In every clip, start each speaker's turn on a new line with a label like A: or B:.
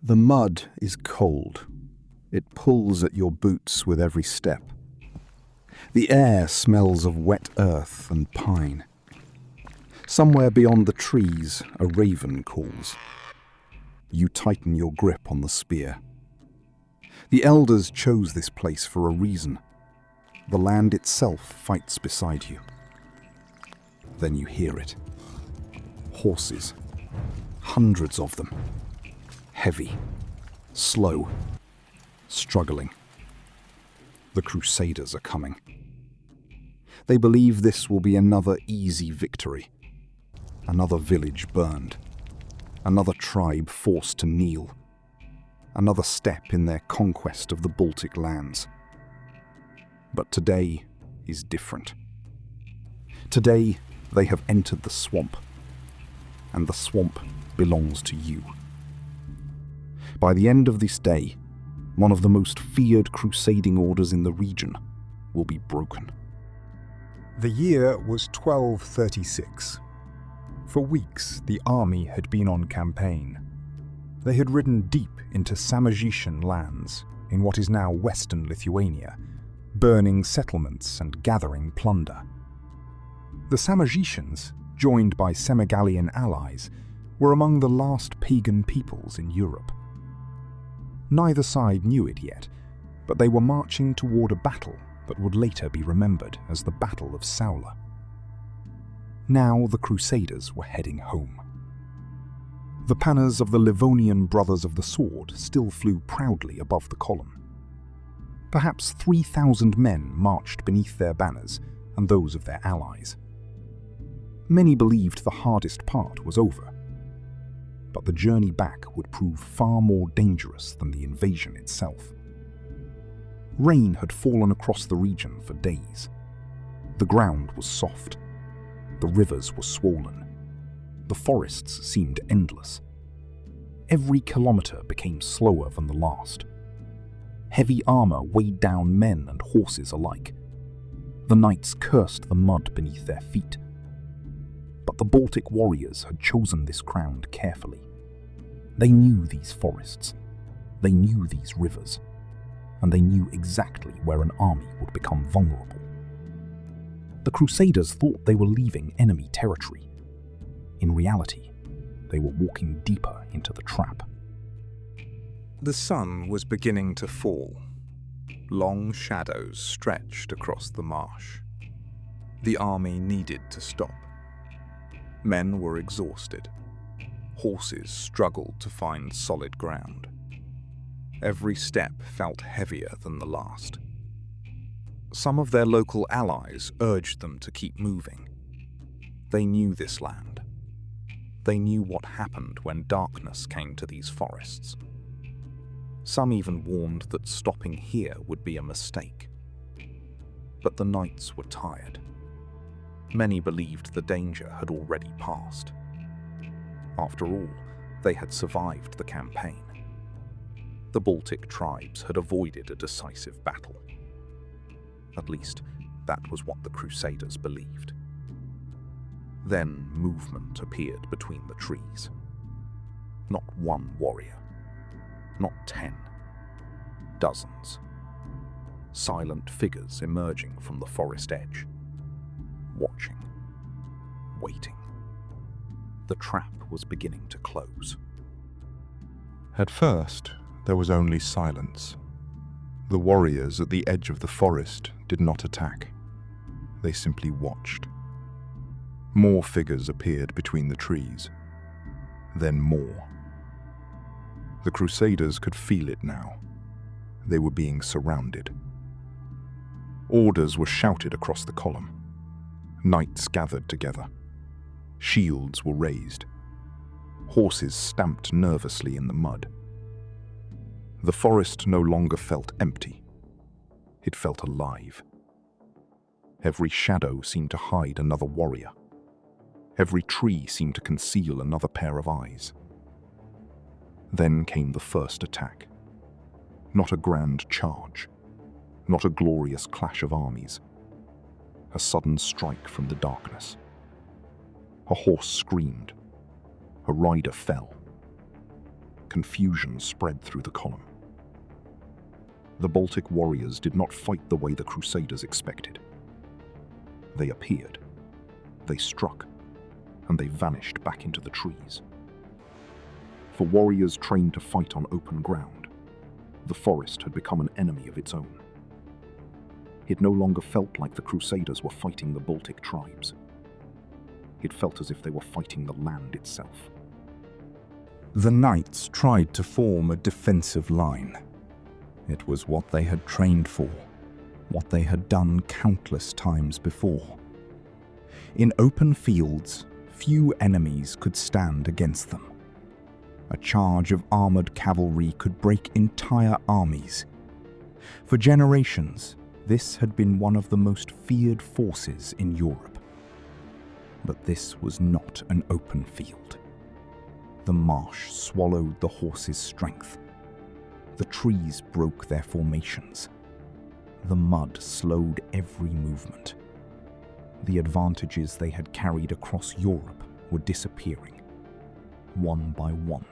A: The mud is cold. It pulls at your boots with every step. The air smells of wet earth and pine. Somewhere beyond the trees, a raven calls. You tighten your grip on the spear. The elders chose this place for a reason. The land itself fights beside you. Then you hear it. Horses. Hundreds of them. Heavy. Slow. Struggling. The Crusaders are coming. They believe this will be another easy victory. Another village burned. Another tribe forced to kneel. Another step in their conquest of the Baltic lands. But today is different. Today they have entered the swamp. And the swamp belongs to you. By the end of this day, one of the most feared crusading orders in the region will be broken.
B: The year was 1236. For weeks, the army had been on campaign. They had ridden deep into Samogitian lands, in what is now western Lithuania, burning settlements and gathering plunder. The Samogitians, joined by Semigalian allies, were among the last pagan peoples in Europe. Neither side knew it yet, but they were marching toward a battle that would later be remembered as the Battle of Saule. Now the Crusaders were heading home. The banners of the Livonian Brothers of the Sword still flew proudly above the column. Perhaps 3,000 men marched beneath their banners and those of their allies. Many believed the hardest part was over, but the journey back would prove far more dangerous than the invasion itself. Rain had fallen across the region for days. The ground was soft. The rivers were swollen. The forests seemed endless. Every kilometer became slower than the last. Heavy armor weighed down men and horses alike. The knights cursed the mud beneath their feet. But the Baltic warriors had chosen this ground carefully. They knew these forests. They knew these rivers. And they knew exactly where an army would become vulnerable. The Crusaders thought they were leaving enemy territory. In reality, they were walking deeper into the trap.
C: The sun was beginning to fall. Long shadows stretched across the marsh. The army needed to stop. Men were exhausted. Horses struggled to find solid ground. Every step felt heavier than the last. Some of their local allies urged them to keep moving. They knew this land. They knew what happened when darkness came to these forests. Some even warned that stopping here would be a mistake. But the knights were tired. Many believed the danger had already passed. After all, they had survived the campaign. The Baltic tribes had avoided a decisive battle. At least, that was what the Crusaders believed. Then movement appeared between the trees. Not one warrior. Not 10. Dozens. Silent figures emerging from the forest edge. Watching. Waiting. The trap was beginning to close.
D: At first, there was only silence. The warriors at the edge of the forest did not attack. They simply watched. More figures appeared between the trees. Then more. The Crusaders could feel it now. They were being surrounded. Orders were shouted across the column. Knights gathered together. Shields were raised. Horses stamped nervously in the mud. The forest no longer felt empty. It felt alive. Every shadow seemed to hide another warrior. Every tree seemed to conceal another pair of eyes. Then came the first attack. Not a grand charge. Not a glorious clash of armies. A sudden strike from the darkness. A horse screamed. A rider fell. Confusion spread through the column. The Baltic warriors did not fight the way the Crusaders expected. They appeared, they struck, and they vanished back into the trees. For warriors trained to fight on open ground, the forest had become an enemy of its own. It no longer felt like the Crusaders were fighting the Baltic tribes. It felt as if they were fighting the land itself.
B: The knights tried to form a defensive line. It was what they had trained for, what they had done countless times before. In open fields, few enemies could stand against them. A charge of armored cavalry could break entire armies. For generations, this had been one of the most feared forces in Europe. But this was not an open field. The marsh swallowed the horses' strength. The trees broke their formations. The mud slowed every movement. The advantages they had carried across Europe were disappearing, one by one.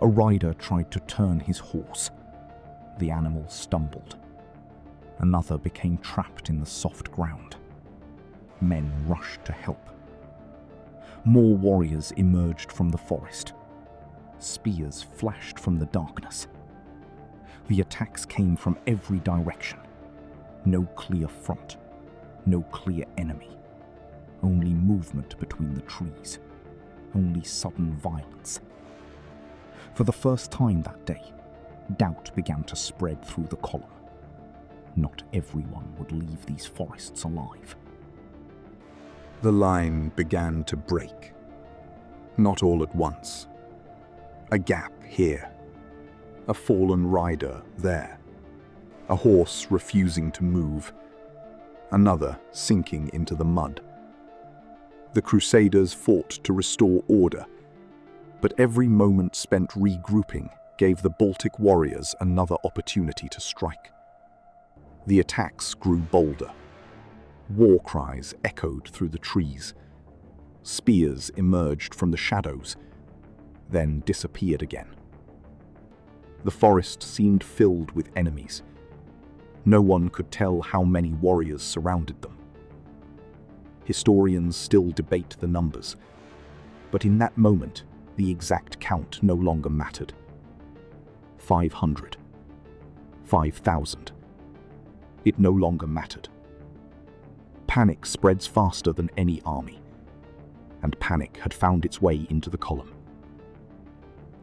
B: A rider tried to turn his horse. The animal stumbled. Another became trapped in the soft ground. Men rushed to help. More warriors emerged from the forest. Spears flashed from the darkness. The attacks came from every direction. No clear front, no clear enemy. Only movement between the trees. Only sudden violence. For the first time that day, doubt began to spread through the column. Not everyone would leave these forests alive.
A: The line began to break. Not all at once. A gap here. A fallen rider there. A horse refusing to move. Another sinking into the mud. The Crusaders fought to restore order, but every moment spent regrouping gave the Baltic warriors another opportunity to strike. The attacks grew bolder. War cries echoed through the trees. Spears emerged from the shadows, then disappeared again. The forest seemed filled with enemies. No one could tell how many warriors surrounded them. Historians still debate the numbers, but in that moment, the exact count no longer mattered. 500. 5,000. It no longer mattered. Panic spreads faster than any army, and panic had found its way into the column.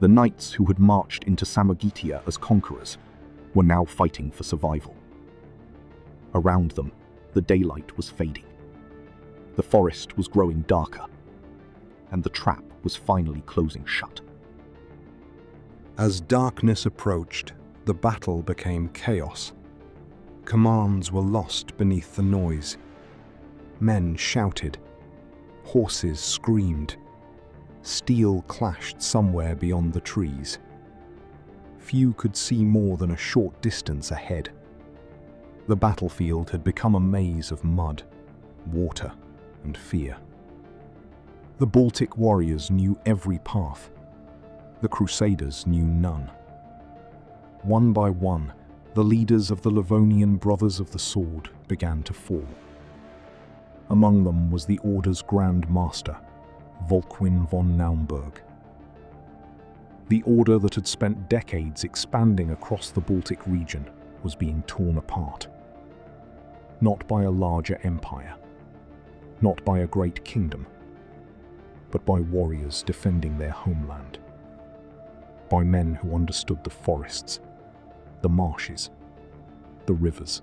A: The knights who had marched into Samogitia as conquerors were now fighting for survival. Around them, the daylight was fading. The forest was growing darker, and the trap was finally closing shut.
C: As darkness approached, the battle became chaos. Commands were lost beneath the noise. Men shouted. Horses screamed. Steel clashed somewhere beyond the trees. Few could see more than a short distance ahead. The battlefield had become a maze of mud, water, and fear. The Baltic warriors knew every path. The Crusaders knew none. One by one, the leaders of the Livonian Brothers of the Sword began to fall. Among them was the Order's Grand Master, Volkwin von Naumburg. The Order that had spent decades expanding across the Baltic region was being torn apart. Not by a larger empire, not by a great kingdom, but by warriors defending their homeland. By men who understood the forests, the marshes, the rivers,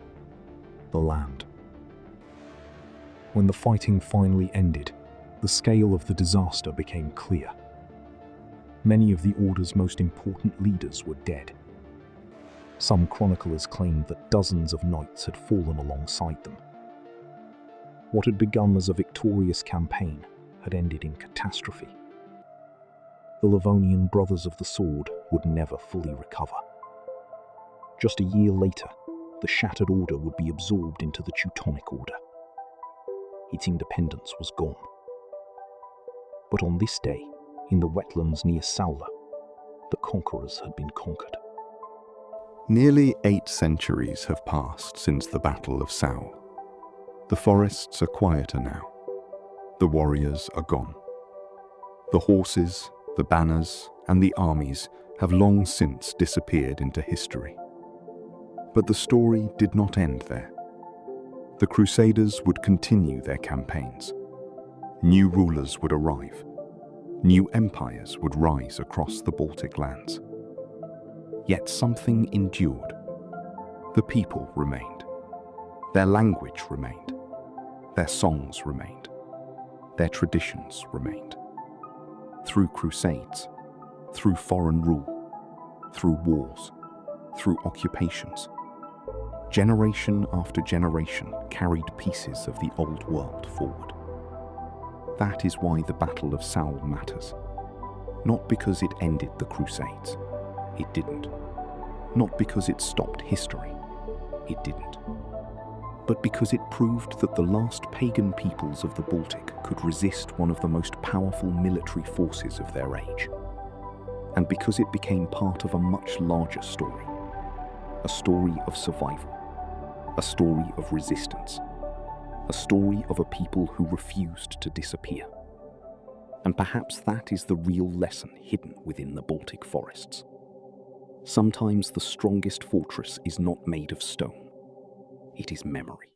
C: the land. When the fighting finally ended, the scale of the disaster became clear. Many of the Order's most important leaders were dead. Some chroniclers claimed that dozens of knights had fallen alongside them. What had begun as a victorious campaign had ended in catastrophe. The Livonian Brothers of the Sword would never fully recover. Just a year later, the shattered order would be absorbed into the Teutonic Order. Its independence was gone. But on this day, in the wetlands near Saule,
E: the conquerors had been conquered.
A: Nearly 8 centuries have passed since the Battle of Saule. The forests are quieter now. The warriors are gone. The horses, the banners, and the armies have long since disappeared into history. But the story did not end there. The Crusaders would continue their campaigns. New rulers would arrive. New empires would rise across the Baltic lands. Yet something endured. The people remained. Their language remained. Their songs remained. Their traditions remained. Through crusades, through foreign rule, through wars, through occupations, generation after generation carried pieces of the old world forward. That is why the Battle of Saule matters. Not because it ended the Crusades. It didn't. Not because it stopped history. It didn't. But because it proved that the last pagan peoples of the Baltic could resist one of the most powerful military forces of their age. And because it became part of a much larger story. A story of survival. A story of resistance. A story of a people who refused to disappear. And perhaps that is the real lesson hidden within the Baltic forests. Sometimes the strongest fortress is not made of stone. It is memory.